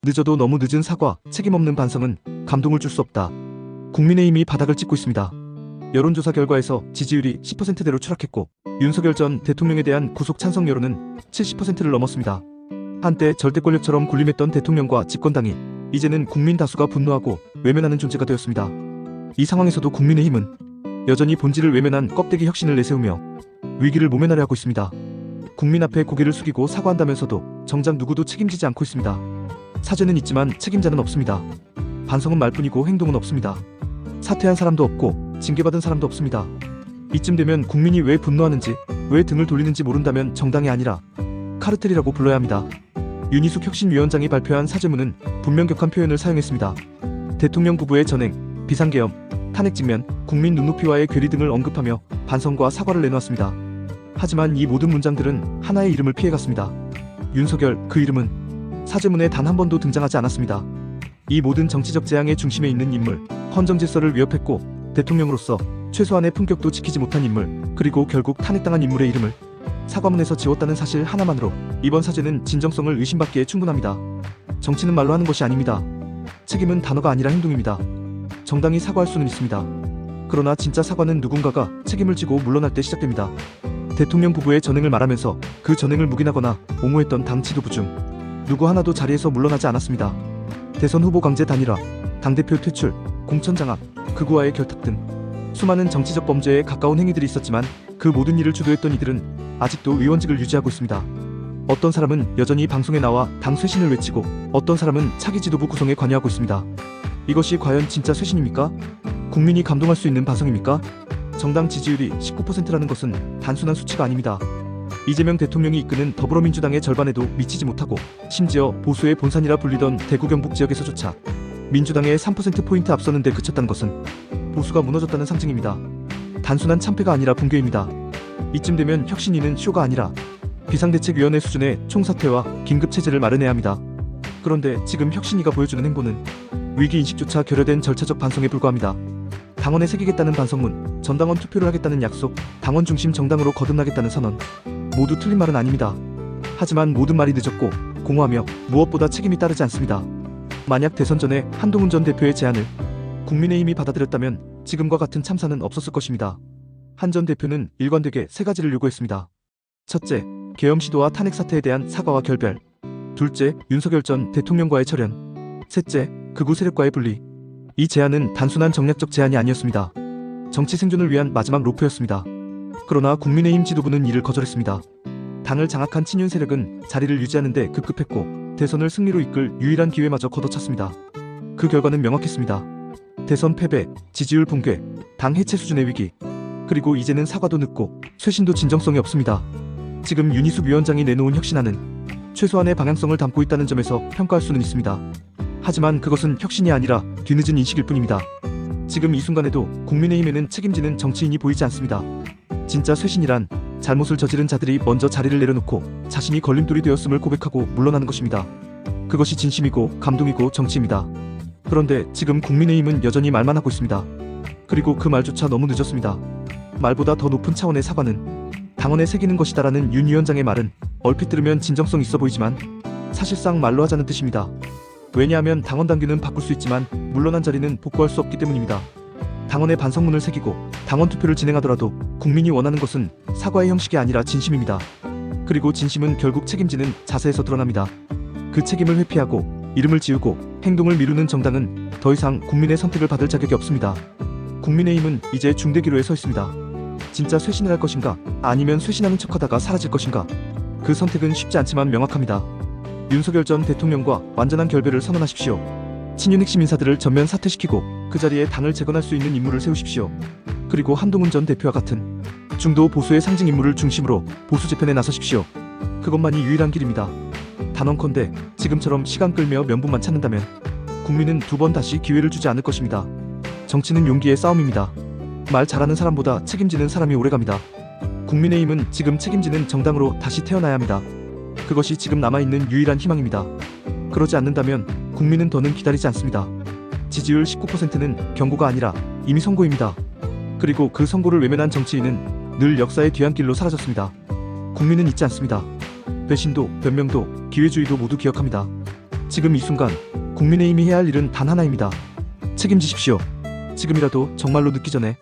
늦어도 너무 늦은 사과, 책임없는 반성은 감동을 줄 수 없다. 국민의힘이 바닥을 찍고 있습니다. 여론조사 결과에서 지지율이 10%대로 추락했고 윤석열 전 대통령에 대한 구속 찬성 여론은 70%를 넘었습니다. 한때 절대 권력처럼 군림했던 대통령과 집권당이 이제는 국민 다수가 분노하고 외면하는 존재가 되었습니다. 이 상황에서도 국민의힘은 여전히 본질을 외면한 껍데기 혁신을 내세우며 위기를 모면하려 하고 있습니다. 국민 앞에 고개를 숙이고 사과한다면서도 정작 누구도 책임지지 않고 있습니다. 사죄는 있지만 책임자는 없습니다. 반성은 말뿐이고 행동은 없습니다. 사퇴한 사람도 없고 징계받은 사람도 없습니다. 이쯤 되면 국민이 왜 분노하는지, 왜 등을 돌리는지 모른다면 정당이 아니라 카르텔이라고 불러야 합니다. 윤희숙 혁신위원장이 발표한 사죄문은 분명격한 표현을 사용했습니다. 대통령 부부의 전행, 비상계엄, 탄핵 직면, 국민 눈높이와의 괴리 등을 언급하며 반성과 사과를 내놓았습니다. 하지만 이 모든 문장들은 하나의 이름을 피해갔습니다. 윤석열, 그 이름은 사죄문에 단 한 번도 등장하지 않았습니다. 이 모든 정치적 재앙의 중심에 있는 인물, 헌정질서를 위협했고 대통령으로서 최소한의 품격도 지키지 못한 인물, 그리고 결국 탄핵당한 인물의 이름을 사과문에서 지웠다는 사실 하나만으로 이번 사죄는 진정성을 의심받기에 충분합니다. 정치는 말로 하는 것이 아닙니다. 책임은 단어가 아니라 행동입니다. 정당이 사과할 수는 있습니다. 그러나 진짜 사과는 누군가가 책임을 지고 물러날 때 시작됩니다. 대통령 부부의 전행을 말하면서 그 전행을 묵인하거나 옹호했던 당 지도부 중 누구 하나도 자리에서 물러나지 않았습니다. 대선 후보 강제 단일화, 당대표 퇴출, 공천 장악, 극우와의 결탁 등 수많은 정치적 범죄에 가까운 행위들이 있었지만 그 모든 일을 주도했던 이들은 아직도 의원직을 유지하고 있습니다. 어떤 사람은 여전히 방송에 나와 당 쇄신을 외치고 어떤 사람은 차기 지도부 구성에 관여하고 있습니다. 이것이 과연 진짜 쇄신입니까? 국민이 감동할 수 있는 반성입니까? 정당 지지율이 19%라는 것은 단순한 수치가 아닙니다. 이재명 대통령이 이끄는 더불어민주당의 절반에도 미치지 못하고 심지어 보수의 본산이라 불리던 대구 경북 지역에서조차 민주당의 3%포인트 앞서는데 그쳤다는 것은 보수가 무너졌다는 상징입니다. 단순한 참패가 아니라 붕괴입니다. 이쯤 되면 혁신위는 쇼가 아니라 비상대책위원회 수준의 총사퇴와 긴급체제를 마련해야 합니다. 그런데 지금 혁신위가 보여주는 행보는 위기인식조차 결여된 절차적 반성에 불과합니다. 당원에 새기겠다는 반성문, 전당원 투표를 하겠다는 약속, 당원 중심 정당으로 거듭나겠다는 선언, 모두 틀린 말은 아닙니다. 하지만 모든 말이 늦었고 공허하며 무엇보다 책임이 따르지 않습니다. 만약 대선 전에 한동훈 전 대표의 제안을 국민의힘이 받아들였다면 지금과 같은 참사는 없었을 것입니다. 한 전 대표는 일관되게 세 가지를 요구했습니다. 첫째, 계엄 시도와 탄핵 사태에 대한 사과와 결별. 둘째, 윤석열 전 대통령과의 철연. 셋째, 극우 세력과의 분리. 이 제안은 단순한 정략적 제안이 아니었습니다. 정치 생존을 위한 마지막 로프였습니다. 그러나 국민의힘 지도부는 이를 거절했습니다. 당을 장악한 친윤 세력은 자리를 유지하는 데 급급했고 대선을 승리로 이끌 유일한 기회마저 걷어찼습니다. 그 결과는 명확했습니다. 대선 패배, 지지율 붕괴, 당 해체 수준의 위기, 그리고 이제는 사과도 늦고 쇄신도 진정성이 없습니다. 지금 윤희숙 위원장이 내놓은 혁신안은 최소한의 방향성을 담고 있다는 점에서 평가할 수는 있습니다. 하지만 그것은 혁신이 아니라 뒤늦은 인식일 뿐입니다. 지금 이 순간에도 국민의힘에는 책임지는 정치인이 보이지 않습니다. 진짜 쇄신이란 잘못을 저지른 자들이 먼저 자리를 내려놓고 자신이 걸림돌이 되었음을 고백하고 물러나는 것입니다. 그것이 진심이고 감동이고 정치입니다. 그런데 지금 국민의힘은 여전히 말만 하고 있습니다. 그리고 그 말조차 너무 늦었습니다. 말보다 더 높은 차원의 사과는 당원에 새기는 것이다라는 윤 위원장의 말은 얼핏 들으면 진정성 있어 보이지만 사실상 말로 하자는 뜻입니다. 왜냐하면 당원 당규는 바꿀 수 있지만 물러난 자리는 복구할 수 없기 때문입니다. 당원의 반성문을 새기고 당원 투표를 진행하더라도 국민이 원하는 것은 사과의 형식이 아니라 진심입니다. 그리고 진심은 결국 책임지는 자세에서 드러납니다. 그 책임을 회피하고 이름을 지우고 행동을 미루는 정당은 더 이상 국민의 선택을 받을 자격이 없습니다. 국민의힘은 이제 중대기로에 서 있습니다. 진짜 쇄신을 할 것인가, 아니면 쇄신하는 척하다가 사라질 것인가. 그 선택은 쉽지 않지만 명확합니다. 윤석열 전 대통령과 완전한 결별을 선언하십시오. 친윤 핵심 인사들을 전면 사퇴시키고 그 자리에 당을 재건할 수 있는 인물을 세우십시오. 그리고 한동훈 전 대표와 같은 중도 보수의 상징 인물을 중심으로 보수 재편에 나서십시오. 그것만이 유일한 길입니다. 단언컨대 지금처럼 시간 끌며 명분만 찾는다면 국민은 두 번 다시 기회를 주지 않을 것입니다. 정치는 용기의 싸움입니다. 말 잘하는 사람보다 책임지는 사람이 오래갑니다. 국민의힘은 지금 책임지는 정당으로 다시 태어나야 합니다. 그것이 지금 남아있는 유일한 희망입니다. 그러지 않는다면 국민은 더는 기다리지 않습니다. 지지율 19%는 경고가 아니라 이미 선고입니다. 그리고 그 선고를 외면한 정치인은 늘 역사의 뒤안길로 사라졌습니다. 국민은 잊지 않습니다. 배신도, 변명도, 기회주의도 모두 기억합니다. 지금 이 순간 국민의힘이 해야 할 일은 단 하나입니다. 책임지십시오. 지금이라도 정말로 늦기 전에